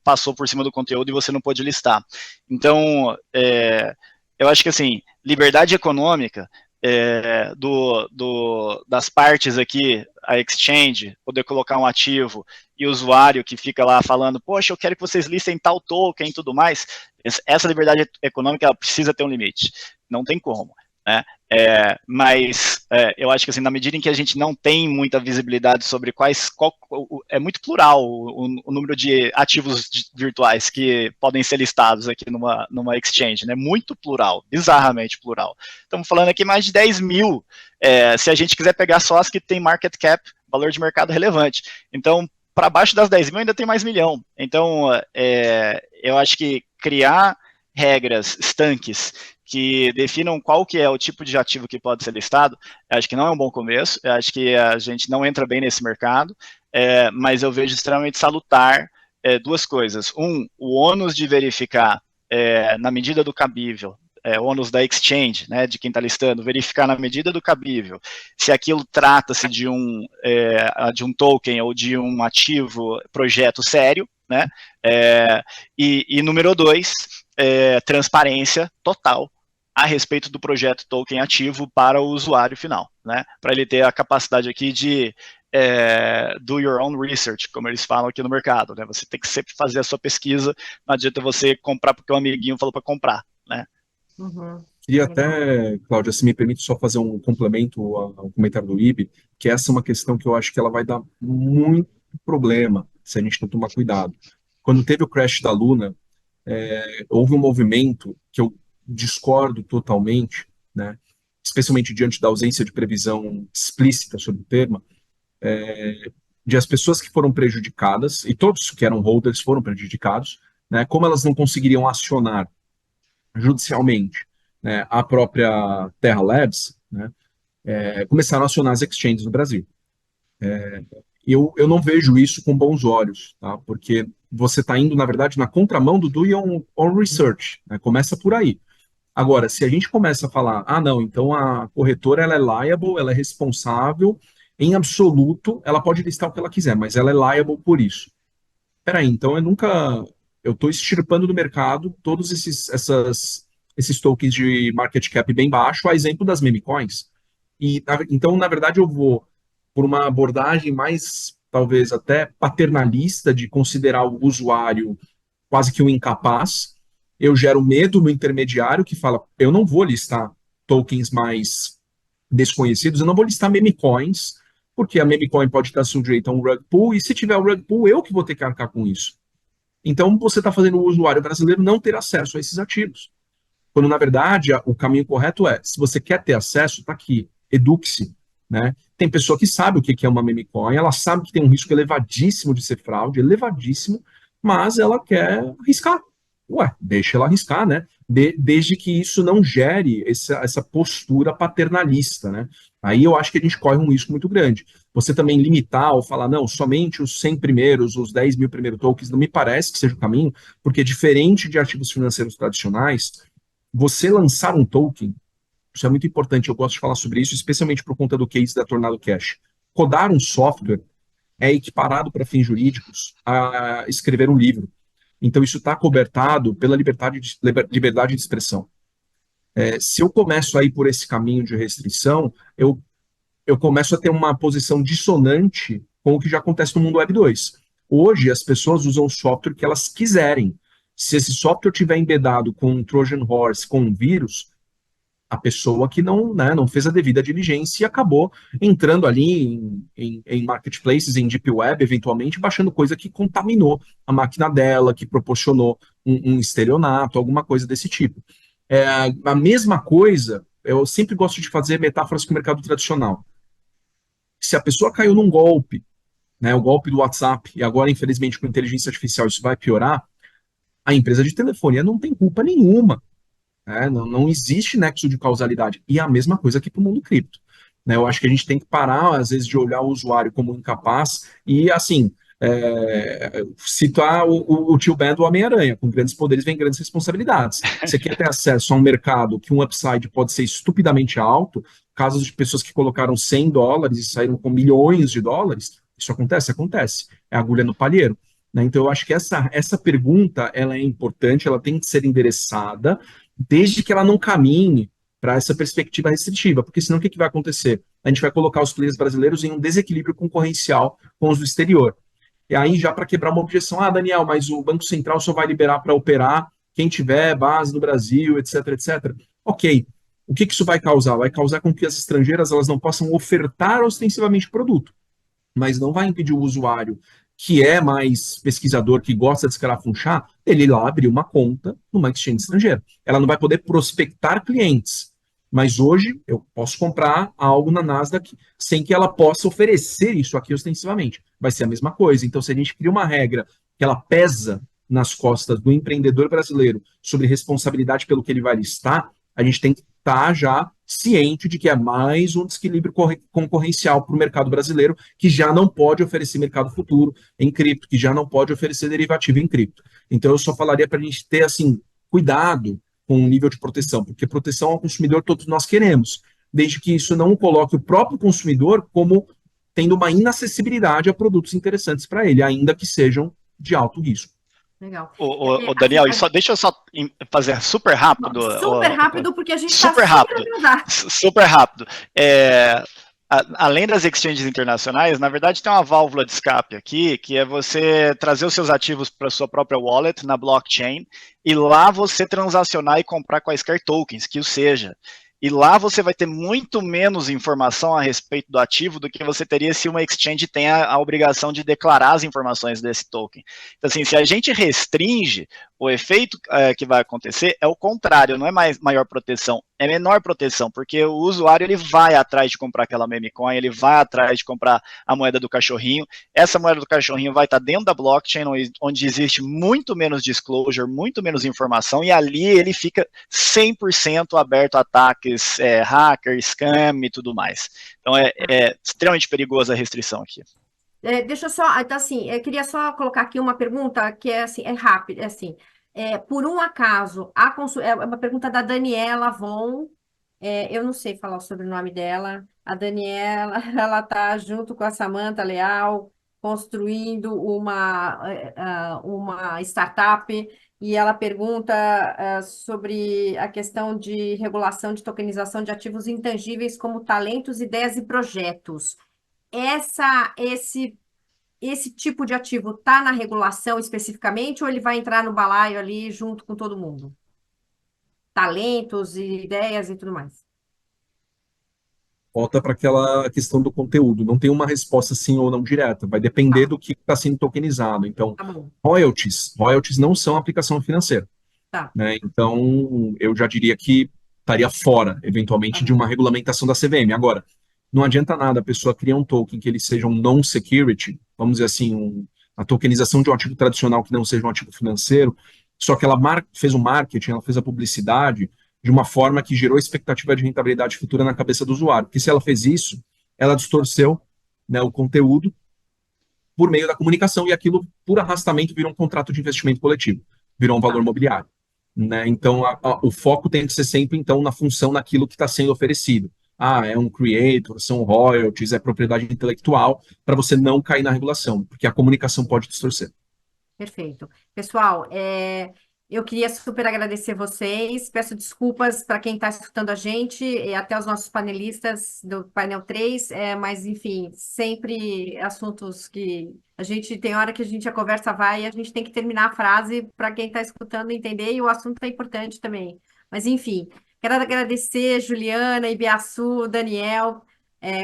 passou por cima do conteúdo e você não pôde listar. Então, eu acho que, assim, liberdade econômica das partes aqui, a exchange, poder colocar um ativo e o usuário que fica lá falando, poxa, eu quero que vocês listem tal token e tudo mais, essa liberdade econômica ela precisa ter um limite, não tem como, né? Mas eu acho que assim, na medida em que a gente não tem muita visibilidade sobre é muito plural o número de ativos virtuais que podem ser listados aqui numa exchange, né? Muito plural, bizarramente plural. Estamos falando aqui mais de 10 mil, se a gente quiser pegar só as que tem market cap, valor de mercado relevante. Então, para baixo das 10 mil ainda tem mais milhão. Então, eu acho que criar regras estanques que definam qual que é o tipo de ativo que pode ser listado, acho que não é um bom começo, acho que a gente não entra bem nesse mercado, mas eu vejo extremamente salutar duas coisas. O ônus de verificar na medida do cabível, o ônus da exchange, né, de quem está listando, verificar na medida do cabível se aquilo trata-se de um token ou de um ativo, projeto sério, né, e número 2, transparência total a respeito do projeto token ativo para o usuário final, né, para ele ter a capacidade aqui de do your own research, como eles falam aqui no mercado, né, você tem que sempre fazer a sua pesquisa, não adianta você comprar porque um amiguinho falou para comprar, né. Uhum. E até, Cláudia, se me permite só fazer um complemento ao comentário do IB, que essa é uma questão que eu acho que ela vai dar muito problema se a gente não tomar cuidado. Quando teve o crash da Luna, houve um movimento que eu discordo totalmente, né, especialmente diante da ausência de previsão explícita sobre o tema, de as pessoas que foram prejudicadas, e todos que eram holders foram prejudicados, né, como elas não conseguiriam acionar judicialmente, né, a própria Terra Labs, né, começaram a acionar as exchanges no Brasil. Eu não vejo isso com bons olhos, tá? Porque você está indo, na verdade, na contramão do your own research, né? Começa por aí. Agora, se a gente começa a falar, não, então a corretora ela é liable, ela é responsável, em absoluto, ela pode listar o que ela quiser, mas ela é liable por isso. Peraí, então eu estou extirpando do mercado todos esses tokens de market cap bem baixo, a exemplo das meme coins. Então, na verdade, eu vou por uma abordagem mais, talvez até paternalista, de considerar o usuário quase que um incapaz. Eu gero medo no intermediário que fala, eu não vou listar tokens mais desconhecidos, eu não vou listar meme coins, porque a meme coin pode estar sujeita a um rug pull, e se tiver um rug pull, eu que vou ter que arcar com isso. Então, você está fazendo o usuário brasileiro não ter acesso a esses ativos. Quando, na verdade, o caminho correto é, se você quer ter acesso, está aqui, eduque-se. Né? Tem pessoa que sabe o que é uma meme coin, ela sabe que tem um risco elevadíssimo de ser fraude, elevadíssimo, mas ela quer arriscar. Ué, deixa ela arriscar, né? Desde que isso não gere essa postura paternalista, né? Aí eu acho que a gente corre um risco muito grande. Você também limitar ou falar, não, somente os 100 primeiros, os 10 mil primeiros tokens, não me parece que seja o caminho, porque diferente de ativos financeiros tradicionais, você lançar um token, isso é muito importante, eu gosto de falar sobre isso, especialmente por conta do case da Tornado Cash. Codar um software é equiparado para fins jurídicos a escrever um livro. Então, isso está cobertado pela liberdade de expressão. Se eu começo a ir por esse caminho de restrição, eu começo a ter uma posição dissonante com o que já acontece no mundo Web 2. Hoje, as pessoas usam o software que elas quiserem. Se esse software tiver embedado com um Trojan Horse, com um vírus, a pessoa que não, né, não fez a devida diligência e acabou entrando ali em marketplaces, em deep web, eventualmente, baixando coisa que contaminou a máquina dela, que proporcionou um estelionato, alguma coisa desse tipo. A mesma coisa, eu sempre gosto de fazer metáforas com o mercado tradicional. Se a pessoa caiu num golpe, né, o golpe do WhatsApp, e agora, infelizmente, com inteligência artificial isso vai piorar, a empresa de telefonia não tem culpa nenhuma. Não existe nexo de causalidade. E é a mesma coisa aqui para o mundo cripto. Né? Eu acho que a gente tem que parar, às vezes, de olhar o usuário como incapaz e, assim, citar o tio Ben do Homem-Aranha: com grandes poderes vem grandes responsabilidades. Você quer ter acesso a um mercado que um upside pode ser estupidamente alto, casos de pessoas que colocaram $100 e saíram com milhões de dólares, isso acontece? Acontece. É agulha no palheiro. Né? Então, eu acho que essa pergunta ela é importante, ela tem que ser endereçada, desde que ela não caminhe para essa perspectiva restritiva, porque senão o que vai acontecer? A gente vai colocar os players brasileiros em um desequilíbrio concorrencial com os do exterior. E aí, já para quebrar uma objeção, Daniel, mas o Banco Central só vai liberar para operar quem tiver base no Brasil, etc, etc. Ok. O que isso vai causar? Vai causar com que as estrangeiras elas não possam ofertar ostensivamente produto, mas não vai impedir o usuário que é mais pesquisador, que gosta de escarafunchar, ele ir lá abrir uma conta numa exchange estrangeira. Ela não vai poder prospectar clientes, mas hoje eu posso comprar algo na Nasdaq sem que ela possa oferecer isso aqui ostensivamente. Vai ser a mesma coisa. Então, se a gente cria uma regra que ela pesa nas costas do empreendedor brasileiro sobre responsabilidade pelo que ele vai listar, a gente tem que estar já ciente de que é mais um desequilíbrio concorrencial para o mercado brasileiro, que já não pode oferecer mercado futuro em cripto, que já não pode oferecer derivativo em cripto. Então, eu só falaria para a gente ter, assim, cuidado com o nível de proteção, porque proteção ao consumidor todos nós queremos, desde que isso não coloque o próprio consumidor como tendo uma inacessibilidade a produtos interessantes para ele, ainda que sejam de alto risco. Legal. O Daniel, deixa eu só fazer super rápido. Super rápido, porque a gente está super rápido. Super rápido. Além das exchanges internacionais, na verdade tem uma válvula de escape aqui, que é você trazer os seus ativos para sua própria wallet na blockchain, e lá você transacionar e comprar quaisquer tokens, que o seja. E lá você vai ter muito menos informação a respeito do ativo do que você teria se uma exchange tem a obrigação de declarar as informações desse token. Então, assim, se a gente restringe, o efeito que vai acontecer é o contrário, não é maior proteção, é menor proteção, porque o usuário ele vai atrás de comprar aquela meme coin, ele vai atrás de comprar a moeda do cachorrinho, essa moeda do cachorrinho vai estar dentro da blockchain, onde existe muito menos disclosure, muito menos informação, e ali ele fica 100% aberto a ataques, hacker, scam e tudo mais. Então é extremamente perigosa a restrição aqui. Deixa eu só, então, assim, eu queria só colocar aqui uma pergunta que é assim, é rápida, é assim, por um acaso, é uma pergunta da Daniela Von, eu não sei falar o sobrenome dela, a Daniela, ela está junto com a Samantha Leal, construindo uma startup, e ela pergunta sobre a questão de regulação de tokenização de ativos intangíveis como talentos, ideias e projetos. Esse tipo de ativo está na regulação especificamente ou ele vai entrar no balaio ali junto com todo mundo? Talentos e ideias e tudo mais. Volta para aquela questão do conteúdo. Não tem uma resposta sim ou não direta. Vai depender Tá, do que está sendo tokenizado. Então, tá bom. royalties não são aplicação financeira, Tá, né? Então, eu já diria que estaria fora, tá eventualmente, de bom. uma regulamentação da CVM. Agora, não adianta nada a pessoa criar um token que ele seja um non-security, vamos dizer assim, a tokenização de um ativo tradicional que não seja um ativo financeiro, só que ela fez o marketing, ela fez a publicidade de uma forma que gerou expectativa de rentabilidade futura na cabeça do usuário. Porque se ela fez isso, ela distorceu, né, o conteúdo por meio da comunicação e aquilo, por arrastamento, virou um contrato de investimento coletivo, virou um valor Tá, mobiliário. Né? Então, o foco tem que ser sempre então na função naquilo que está sendo oferecido. Ah, é um creator, são royalties, é propriedade intelectual, para você não cair na regulação, porque a comunicação pode distorcer. perfeito. Pessoal, eu queria super agradecer vocês. Peço desculpas para quem está escutando a gente e até os nossos panelistas do painel 3, mas enfim, sempre assuntos que a gente tem hora que a conversa vai e a gente tem que terminar a frase para quem está escutando entender, e o assunto é importante também. Mas enfim, quero agradecer Juliana, Ibiaçu, Daniel,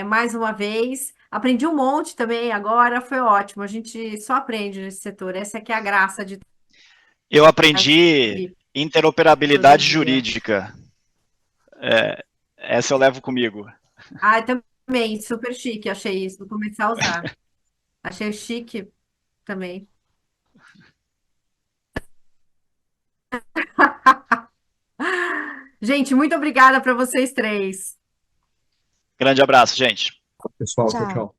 mais uma vez. Aprendi um monte também agora, foi ótimo. A gente só aprende nesse setor. Essa aqui é a graça de Eu aprendi fazer interoperabilidade tecnologia. jurídica. Essa eu levo comigo. Ah, também, super chique, achei isso. Vou começar a usar. Achei chique também. Gente, muito obrigada para vocês três. Grande abraço, gente. Pessoal, tchau, Tchau. tchau.